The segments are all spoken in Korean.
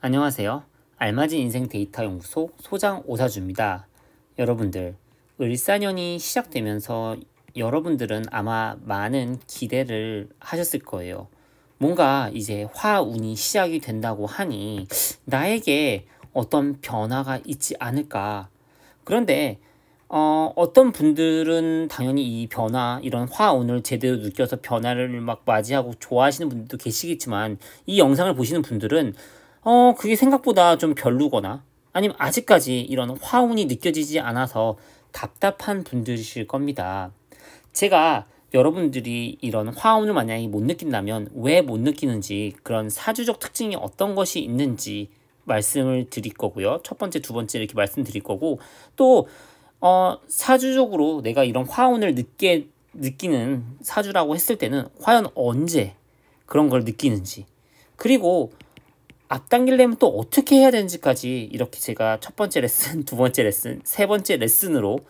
안녕하세요. 알맞은 인생 데이터 연구소 소장 오사주입니다. 여러분들, 을사년이 시작되면서 여러분들은 아마 많은 기대를 하셨을 거예요. 뭔가 이제 화운이 시작이 된다고 하니 나에게 어떤 변화가 있지 않을까. 그런데 어떤 분들은 당연히 이 변화, 이런 화운을 제대로 느껴서 변화를 막 맞이하고 좋아하시는 분들도 계시겠지만 이 영상을 보시는 분들은 그게 생각보다 좀 별로거나 아니면 아직까지 이런 화운이 느껴지지 않아서 답답한 분들이실 겁니다. 제가 여러분들이 이런 화운을 만약에 못 느낀다면 왜 못 느끼는지, 그런 사주적 특징이 어떤 것이 있는지 말씀을 드릴 거고요. 첫 번째, 두 번째 이렇게 말씀드릴 거고, 또 사주적으로 내가 이런 화운을 느끼는 사주라고 했을 때는 과연 언제 그런 걸 느끼는지, 그리고 앞당기려면 또 어떻게 해야 되는지까지 이렇게 제가 첫 번째 레슨, 두 번째 레슨, 세 번째 레슨으로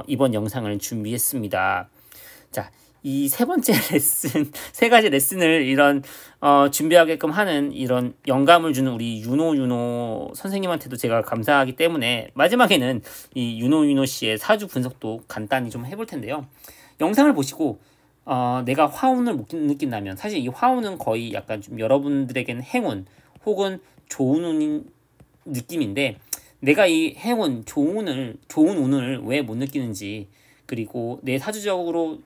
이번 영상을 준비했습니다. 자, 이 세 번째 레슨, 세 가지 레슨을 이런 준비하게끔 하는 이런 영감을 주는 우리 윤호 선생님한테도 제가 감사하기 때문에 마지막에는 이 윤호 씨의 사주 분석도 간단히 좀 해볼 텐데요. 영상을 보시고 내가 화운을 못 느낀다면, 사실 이 화운은 거의 약간 좀 여러분들에게는 행운 혹은 좋은 운인 느낌인데, 내가 이 행운, 좋은 운을 왜 못 느끼는지, 그리고 내 사주적으로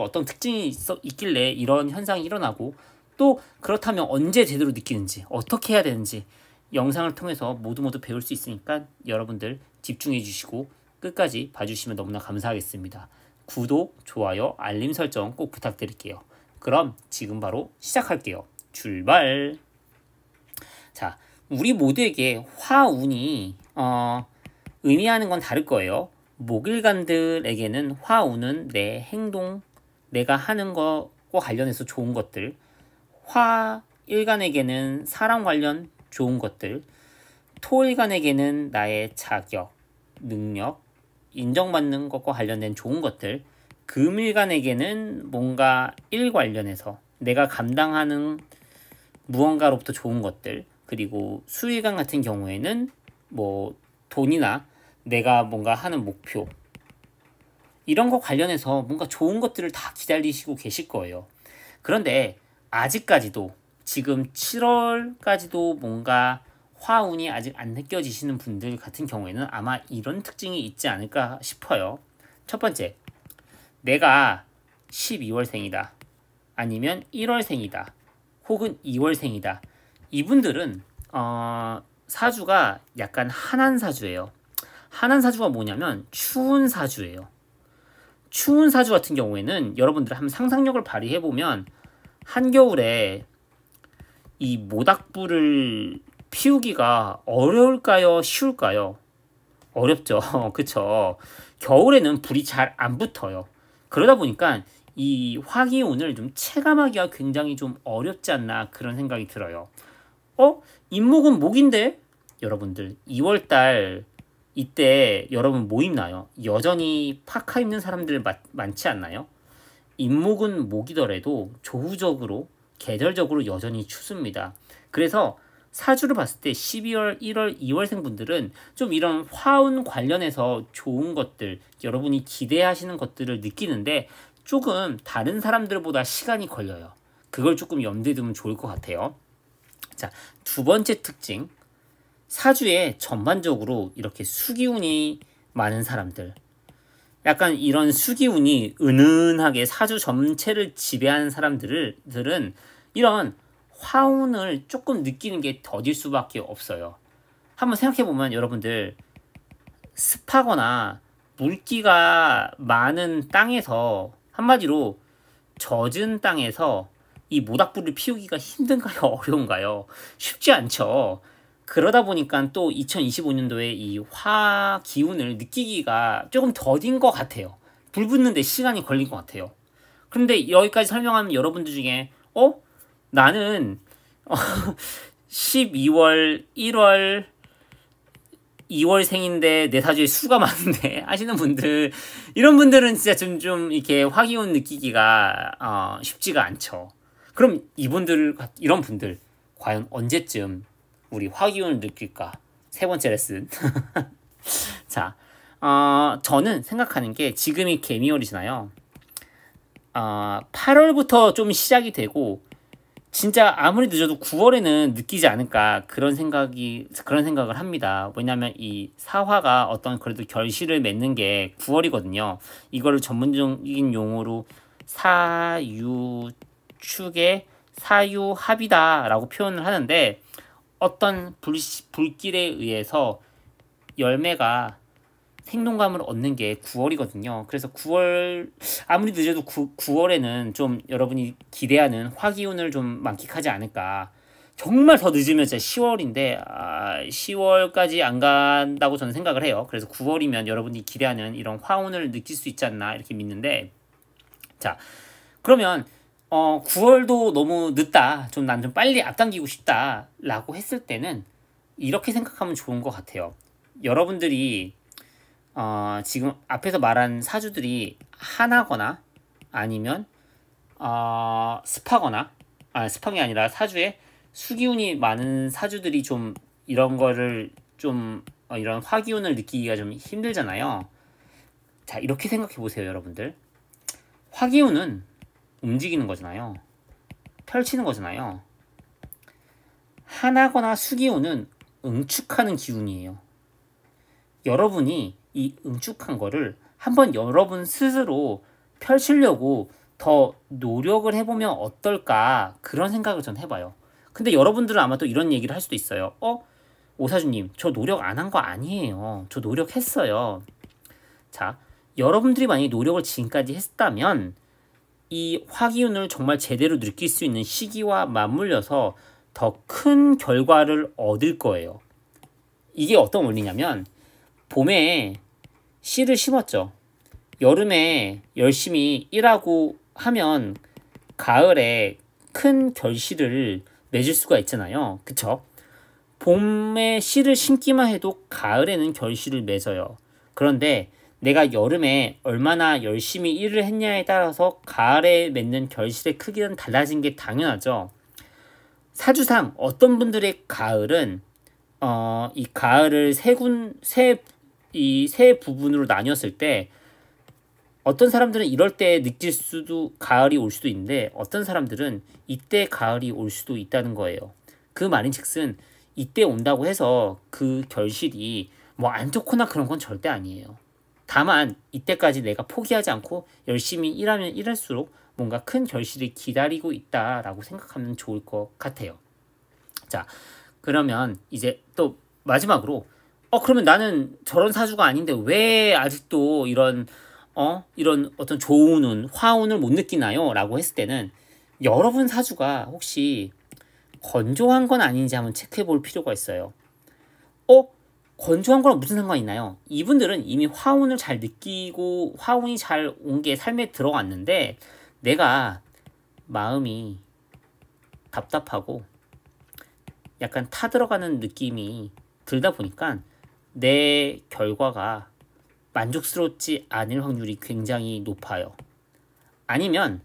어떤 특징이 있길래 이런 현상이 일어나고, 또 그렇다면 언제 제대로 느끼는지, 어떻게 해야 되는지 영상을 통해서 모두 배울 수 있으니까 여러분들 집중해 주시고 끝까지 봐주시면 너무나 감사하겠습니다. 구독, 좋아요, 알림 설정 꼭 부탁드릴게요. 그럼 지금 바로 시작할게요. 출발! 자, 우리 모두에게 화운이 의미하는 건 다를 거예요. 목일간들에게는 화운은 내 행동, 내가 하는 것과 관련해서 좋은 것들, 화일간에게는 사람 관련 좋은 것들, 토일간에게는 나의 자격, 능력, 인정받는 것과 관련된 좋은 것들, 금일간에게는 뭔가 일 관련해서 내가 감당하는 무언가로부터 좋은 것들, 그리고 수일간 같은 경우에는 뭐 돈이나 내가 뭔가 하는 목표, 이런 거 관련해서 뭔가 좋은 것들을 다 기다리시고 계실 거예요. 그런데 아직까지도, 지금 7월까지도 뭔가 화운이 아직 안 느껴지시는 분들 같은 경우에는 아마 이런 특징이 있지 않을까 싶어요. 첫 번째, 내가 12월생이다, 아니면 1월생이다, 혹은 2월생이다. 이분들은 사주가 약간 한한 사주예요. 한한 사주가 뭐냐면 추운 사주예요. 추운 사주 같은 경우에는 여러분들 한번 상상력을 발휘해보면, 한겨울에 이 모닥불을 피우기가 어려울까요? 쉬울까요? 어렵죠. 그쵸? 겨울에는 불이 잘 안 붙어요. 그러다 보니까 이 화기운을 좀 체감하기가 굉장히 좀 어렵지 않나, 그런 생각이 들어요. 인목은 목인데? 여러분들 2월달 이때 여러분 뭐 입나요? 여전히 파카 입는 사람들 많지 않나요? 인목은 목이더라도 조후적으로, 계절적으로 여전히 춥습니다. 그래서 사주를 봤을 때 12월, 1월, 2월생 분들은 좀 이런 화운 관련해서 좋은 것들, 여러분이 기대하시는 것들을 느끼는데 조금 다른 사람들보다 시간이 걸려요. 그걸 조금 염두에 두면 좋을 것 같아요. 자, 두 번째 특징. 사주에 전반적으로 이렇게 수기운이 많은 사람들, 약간 이런 수기운이 은은하게 사주 전체를 지배하는 사람들은 이런 화운을 조금 느끼는 게 더딜 수밖에 없어요. 한번 생각해보면 여러분들, 습하거나 물기가 많은 땅에서, 한마디로 젖은 땅에서 이 모닥불을 피우기가 힘든가요? 어려운가요? 쉽지 않죠. 그러다 보니까 또 2025년도에 이 화 기운을 느끼기가 조금 더딘 것 같아요. 불 붙는데 시간이 걸린 것 같아요. 그런데 여기까지 설명하면 여러분들 중에 나는 12월, 1월, 2월생인데 내 사주에 수가 많은데 하시는 분들, 이런 분들은 진짜 좀 이렇게 화기운 느끼기가 쉽지가 않죠. 그럼 이런 분들 과연 언제쯤 우리 화기운을 느낄까? 세 번째 레슨. 자, 저는 생각하는 게 지금이 개미월이잖아요. 8월부터 좀 시작이 되고 진짜 아무리 늦어도 9월에는 느끼지 않을까 그런 생각을 합니다. 왜냐하면 이 사화가 어떤 그래도 결실을 맺는 게 9월이거든요. 이거를 전문적인 용어로 사유축의 사유합이다라고 표현을 하는데 어떤 불길에 의해서 열매가 생동감을 얻는 게 9월이거든요. 그래서 9월 아무리 늦어도 9월에는 좀 여러분이 기대하는 화기운을 좀 만끽하지 않을까. 정말 더 늦으면 진짜 10월인데 10월까지 안 간다고 저는 생각을 해요. 그래서 9월이면 여러분이 기대하는 이런 화운을 느낄 수 있지 않나 이렇게 믿는데 자 그러면 9월도 너무 늦다. 좀 난 좀 빨리 앞당기고 싶다 라고 했을 때는 이렇게 생각하면 좋은 것 같아요. 여러분들이 지금 앞에서 말한 사주들이 하나거나 아니면 습하거나 습한 게 아니라 사주에 수기운이 많은 사주들이 좀 이런 거를 좀 이런 화기운을 느끼기가 좀 힘들잖아요. 자, 이렇게 생각해 보세요, 여러분들. 화기운은 움직이는 거잖아요. 펼치는 거잖아요. 하나거나 수기운은 응축하는 기운이에요. 여러분이 이 응축한 거를 한번 여러분 스스로 펼치려고 더 노력을 해보면 어떨까 그런 생각을 전 해봐요. 근데 여러분들은 아마 또 이런 얘기를 할 수도 있어요. 오사주님, 저 노력 안 한 거 아니에요. 저 노력했어요. 자, 여러분들이 만약에 노력을 지금까지 했다면 이 화기운을 정말 제대로 느낄 수 있는 시기와 맞물려서 더 큰 결과를 얻을 거예요. 이게 어떤 원리냐면 봄에 씨를 심었죠. 여름에 열심히 일하고 하면 가을에 큰 결실을 맺을 수가 있잖아요. 그쵸? 봄에 씨를 심기만 해도 가을에는 결실을 맺어요. 그런데 내가 여름에 얼마나 열심히 일을 했냐에 따라서 가을에 맺는 결실의 크기는 달라진 게 당연하죠. 사주상 어떤 분들의 가을은 이 가을을 세 부분으로 나뉘었을 때 어떤 사람들은 이럴 때 느낄 수도 가을이 올 수도 있는데 어떤 사람들은 이때 가을이 올 수도 있다는 거예요. 그 말인즉슨 이때 온다고 해서 그 결실이 뭐 안 좋거나 그런 건 절대 아니에요. 다만 이때까지 내가 포기하지 않고 열심히 일하면 일할수록 뭔가 큰 결실이 기다리고 있다라고 생각하면 좋을 것 같아요. 자, 그러면 이제 또 마지막으로 그러면 나는 저런 사주가 아닌데 왜 아직도 이런 어떤 좋은 운, 화운을 못 느끼나요? 라고 했을 때는 여러분 사주가 혹시 건조한 건 아닌지 한번 체크해 볼 필요가 있어요. 건조한 거랑 무슨 상관이 있나요? 이분들은 이미 화운을 잘 느끼고 화운이 잘 온 게 삶에 들어왔는데 내가 마음이 답답하고 약간 타들어가는 느낌이 들다 보니까 내 결과가 만족스럽지 않을 확률이 굉장히 높아요. 아니면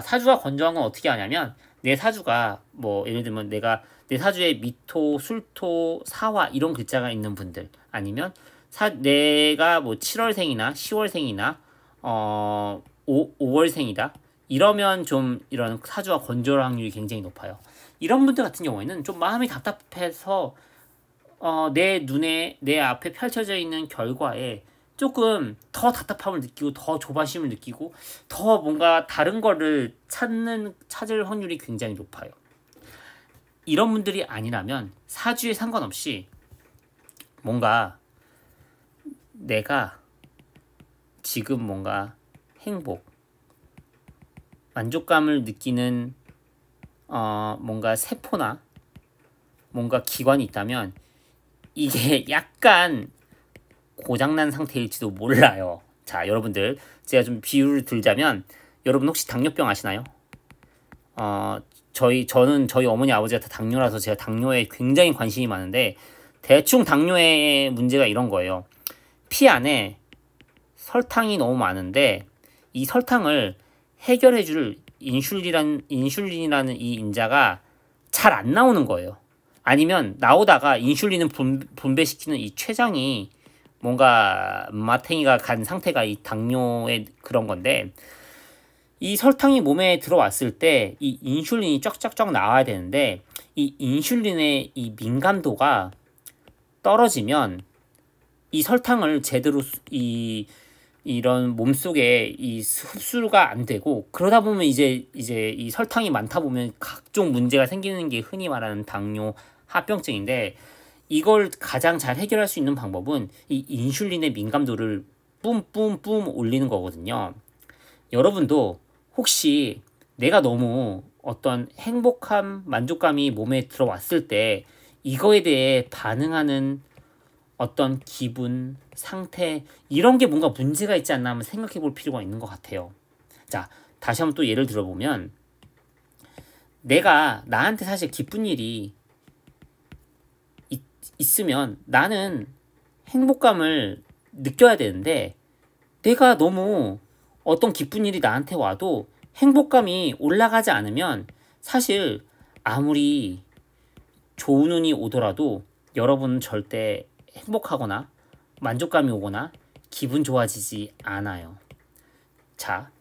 사주가 건조한 건 어떻게 하냐면 내 사주가 뭐 예를 들면 내 사주에 미토, 술토, 사화 이런 글자가 있는 분들 아니면 내가 뭐 7월생이나 10월생이나 5월생이다 이러면 좀 이런 사주가 건조할 확률이 굉장히 높아요. 이런 분들 같은 경우에는 좀 마음이 답답해서 내 앞에 펼쳐져 있는 결과에 조금 더 답답함을 느끼고 더 조바심을 느끼고 더 뭔가 다른 거를 찾을 확률이 굉장히 높아요. 이런 분들이 아니라면 사주에 상관없이 뭔가 내가 지금 뭔가 행복, 만족감을 느끼는 뭔가 세포나 뭔가 기관이 있다면 이게 약간 고장난 상태일지도 몰라요. 자, 여러분들 제가 좀 비유를 들자면 여러분 혹시 당뇨병 아시나요? 저는 저희 어머니 아버지가 다 당뇨라서 제가 당뇨에 굉장히 관심이 많은데 대충 당뇨의 문제가 이런 거예요. 피 안에 설탕이 너무 많은데 이 설탕을 해결해줄 인슐린이라는 이 인자가 잘 안 나오는 거예요. 아니면 나오다가 인슐린을 분배시키는 이 췌장이 뭔가 마탱이가 간 상태가 이 당뇨의 그런 건데, 이 설탕이 몸에 들어왔을 때 이 인슐린이 쫙쫙쫙 나와야 되는데, 이 인슐린의 이 민감도가 떨어지면 이 설탕을 제대로 이런 몸속에 이 흡수가 안 되고, 그러다 보면 이제 이 설탕이 많다 보면 각종 문제가 생기는 게 흔히 말하는 당뇨 합병증인데, 이걸 가장 잘 해결할 수 있는 방법은 이 인슐린의 민감도를 뿜뿜뿜 올리는 거거든요. 여러분도 혹시 내가 너무 어떤 행복함, 만족감이 몸에 들어왔을 때 이거에 대해 반응하는 어떤 기분, 상태, 이런 게 뭔가 문제가 있지 않나 한번 생각해 볼 필요가 있는 것 같아요. 자, 다시 한번 또 예를 들어보면, 내가 나한테 사실 기쁜 일이 있으면 나는 행복감을 느껴야 되는데, 내가 너무 어떤 기쁜 일이 나한테 와도 행복감이 올라가지 않으면 사실 아무리 좋은 운이 오더라도 여러분은 절대 행복하거나 만족감이 오거나 기분 좋아지지 않아요. 자,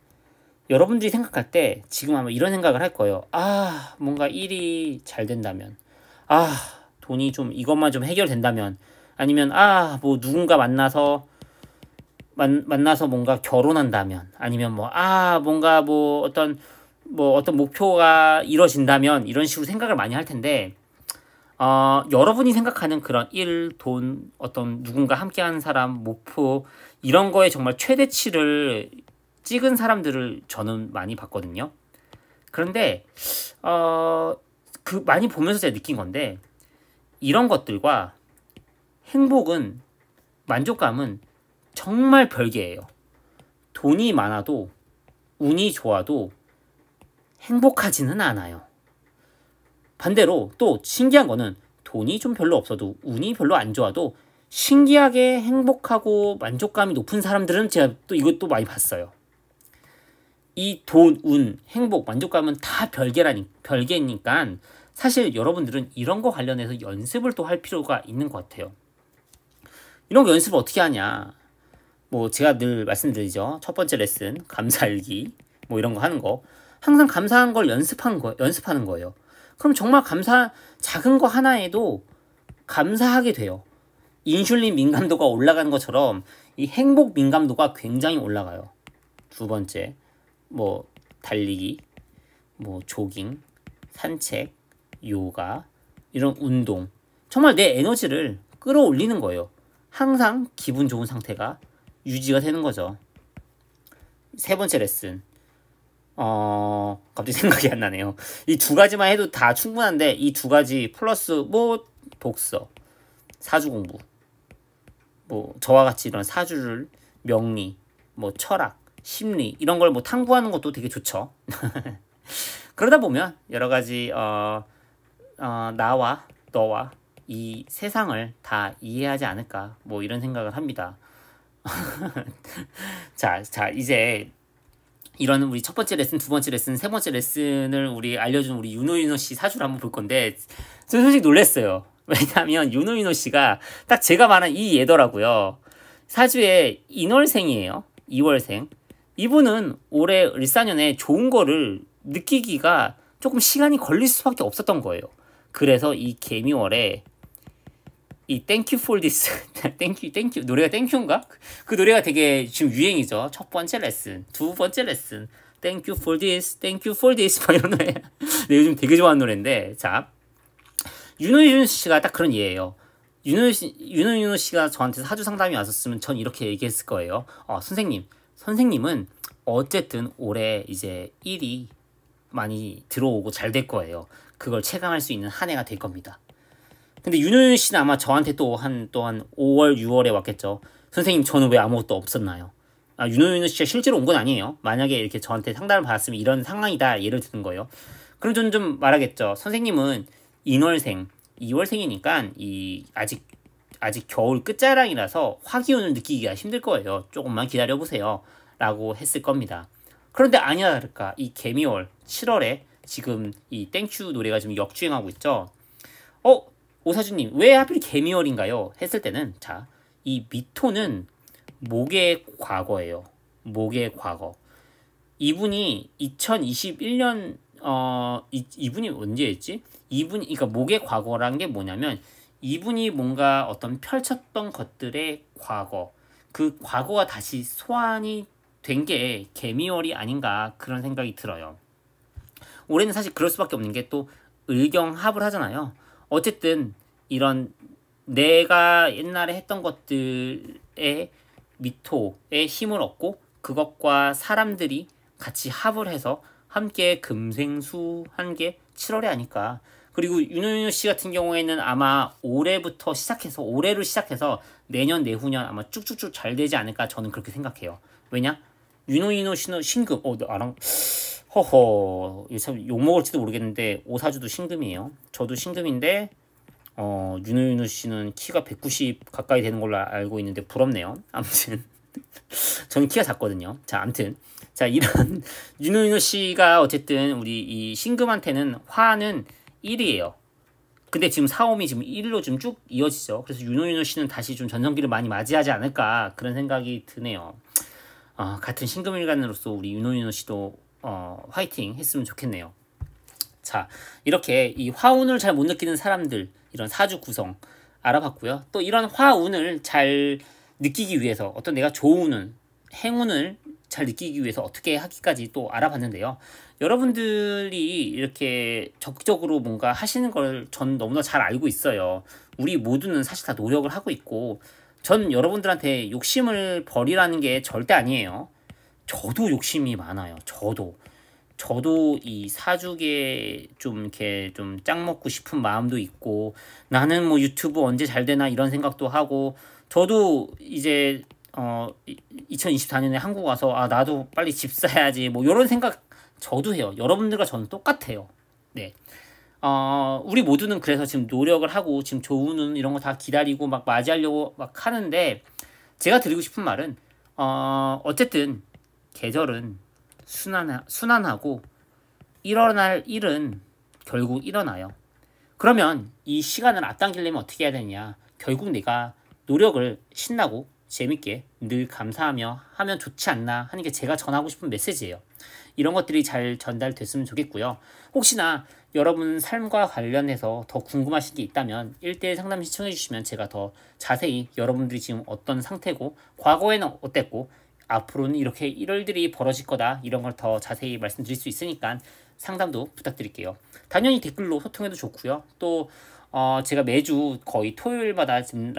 여러분들이 생각할 때 지금 아마 이런 생각을 할 거예요. 아, 뭔가 일이 잘 된다면, 아, 돈이 좀 이것만 좀 해결된다면, 아니면 뭐 누군가 만나서 뭔가 결혼한다면, 아니면 뭔가 어떤 목표가 이루어진다면, 이런 식으로 생각을 많이 할 텐데, 여러분이 생각하는 그런 일, 돈, 어떤 누군가 함께하는 사람, 목표, 이런 거에 정말 최대치를 찍은 사람들을 저는 많이 봤거든요. 그런데 많이 보면서 제가 느낀 건데, 이런 것들과 행복은, 만족감은 정말 별개예요. 돈이 많아도, 운이 좋아도 행복하지는 않아요. 반대로 또 신기한 거는, 돈이 좀 별로 없어도, 운이 별로 안 좋아도 신기하게 행복하고 만족감이 높은 사람들은 제가 또 이것도 많이 봤어요. 이 돈, 운, 행복, 만족감은 다 별개니까 사실 여러분들은 이런 거 관련해서 연습을 또 할 필요가 있는 것 같아요. 이런 거 연습을 어떻게 하냐? 제가 늘 말씀드리죠. 첫 번째 레슨, 감사일기, 이런 거 하는 거. 항상 감사한 걸 연습하는 거예요. 그럼 정말 작은 거 하나에도 감사하게 돼요. 인슐린 민감도가 올라가는 것처럼 이 행복 민감도가 굉장히 올라가요. 두 번째, 달리기, 조깅, 산책, 요가, 이런 운동. 정말 내 에너지를 끌어올리는 거예요. 항상 기분 좋은 상태가 유지가 되는 거죠. 세 번째 레슨. 갑자기 생각이 안 나네요. 이 두 가지만 해도 다 충분한데, 이 두 가지 플러스 독서, 사주 공부, 저와 같이 이런 사주를, 명리, 철학, 심리, 이런 걸 탐구하는 것도 되게 좋죠. 그러다 보면 여러 가지 나와 너와 이 세상을 다 이해하지 않을까, 이런 생각을 합니다. 자, 이제 이런 우리 첫 번째 레슨, 두 번째 레슨, 세 번째 레슨을 알려준 우리 윤호 씨 사주를 한번 볼 건데, 저는 솔직히 놀랐어요. 왜냐하면 윤호 씨가 딱 제가 말한 이 얘더라고요. 사주의 인월생이에요. 2월생. 이분은 올해 을사년에 좋은 거를 느끼기가 조금 시간이 걸릴 수밖에 없었던 거예요. 그래서 이 개미월에 이 Thank you for this, Thank you 노래가 땡큐인가? 그 노래가 되게 지금 유행이죠. 첫 번째 레슨, 두 번째 레슨, Thank you for this, Thank you for this, 이런 노래. 네, 요즘 되게 좋아하는 노래인데, 자, 윤호 씨가 딱 그런 예예요. 윤호 씨가 저한테 사주 상담이 왔었으면 전 이렇게 얘기했을 거예요. 선생님은 어쨌든 올해 이제 일이 많이 들어오고 잘 될 거예요. 그걸 체감할 수 있는 한 해가 될 겁니다. 근데 윤호 씨는 아마 저한테 또 한 5월, 6월에 왔겠죠. 선생님, 저는 왜 아무것도 없었나요? 윤호 씨가 실제로 온 건 아니에요. 만약에 이렇게 저한테 상담을 받았으면 이런 상황이다, 예를 드는 거예요. 그럼 저는 좀 말하겠죠. 선생님은 인월생, 2월생이니까 아직 겨울 끝자락이라서 화기운을 느끼기가 힘들 거예요. 조금만 기다려보세요. 라고 했을 겁니다. 그런데 아니나 다를까, 이 개미월, 7월에 지금 이 땡큐 노래가 지금 역주행하고 있죠. 오사주님 왜 하필 개미월인가요? 했을 때는 자, 이 미토는 목의 과거예요. 목의 과거. 이분이 2021년 이분이 언제였지? 이분이 그러니까 목의 과거란 게 뭐냐면 이분이 뭔가 어떤 펼쳤던 것들의 과거, 그 과거가 다시 소환이 된 게 개미월이 아닌가 그런 생각이 들어요. 올해는 사실 그럴 수밖에 없는 게 또 을경합을 하잖아요. 어쨌든 이런 내가 옛날에 했던 것들의 미토의 힘을 얻고 그것과 사람들이 같이 합을 해서 함께 금생수한 게 7월에 하니까. 그리고 윤호윤호 씨 같은 경우에는 아마 올해부터 시작해서 올해를 시작해서 내년 내후년 아마 쭉쭉쭉 잘 되지 않을까 저는 그렇게 생각해요. 왜냐? 윤호윤호 씨는 신금. 나랑 허허 이거 참 욕먹을지도 모르겠는데 오사주도 신금이에요. 저도 신금인데 윤호윤호 씨는 키가 190 가까이 되는 걸로 알고 있는데 부럽네요. 아무튼 저는 키가 작거든요. 자, 아무튼 자 이런 윤호윤호 씨가 어쨌든 우리 이 신금한테는 화는 1이에요. 근데 지금 사옴이 지금 1로 좀 쭉 이어지죠. 그래서 윤호윤호 씨는 다시 좀 전성기를 많이 맞이하지 않을까 그런 생각이 드네요. 같은 신금일간으로서 우리 윤호윤호 씨도 화이팅 했으면 좋겠네요. 자, 이렇게 이 화운을 잘 못 느끼는 사람들 이런 사주 구성 알아봤고요. 또 이런 화운을 잘 느끼기 위해서 어떤 내가 좋은 행운을 잘 느끼기 위해서 어떻게 하기까지 또 알아봤는데요. 여러분들이 이렇게 적극적으로 뭔가 하시는 걸 전 너무나 잘 알고 있어요. 우리 모두는 사실 다 노력을 하고 있고 전 여러분들한테 욕심을 버리라는 게 절대 아니에요. 저도 욕심이 많아요. 저도 이 사주계 좀 이렇게 좀 짱 먹고 싶은 마음도 있고 나는 뭐 유튜브 언제 잘 되나 이런 생각도 하고 저도 이제 2024년에 한국 와서 나도 빨리 집 사야지 뭐 이런 생각 저도 해요. 여러분들과 저는 똑같아요. 네. 우리 모두는 그래서 지금 노력을 하고 지금 좋은 운 이런 거 다 기다리고 막 맞이하려고 막 하는데 제가 드리고 싶은 말은 어쨌든 계절은 순환하고 일어날 일은 결국 일어나요. 그러면 이 시간을 앞당기려면 어떻게 해야 되냐? 결국 내가 노력을 신나고 재밌게 늘 감사하며 하면 좋지 않나 하는 게 제가 전하고 싶은 메시지예요. 이런 것들이 잘 전달됐으면 좋겠고요. 혹시나 여러분 삶과 관련해서 더 궁금하신 게 있다면 1대1 상담 시청해 주시면 제가 더 자세히 여러분들이 지금 어떤 상태고 과거에는 어땠고 앞으로는 이렇게 일들이 벌어질 거다 이런 걸 더 자세히 말씀드릴 수 있으니까 상담도 부탁드릴게요. 당연히 댓글로 소통해도 좋고요. 또 제가 매주 거의 토요일마다 지금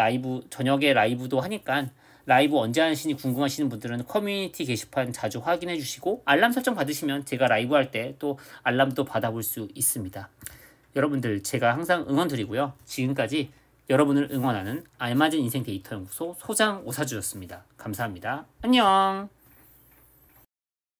저녁에 라이브도 하니까 라이브 언제 하시니 궁금하시는 분들은 커뮤니티 게시판 자주 확인해 주시고 알람 설정 받으시면 제가 라이브 할 때 또 알람도 받아볼 수 있습니다. 여러분들 제가 항상 응원 드리고요. 지금까지 여러분을 응원하는 알맞은 인생 데이터 연구소 소장 오사주였습니다. 감사합니다. 안녕.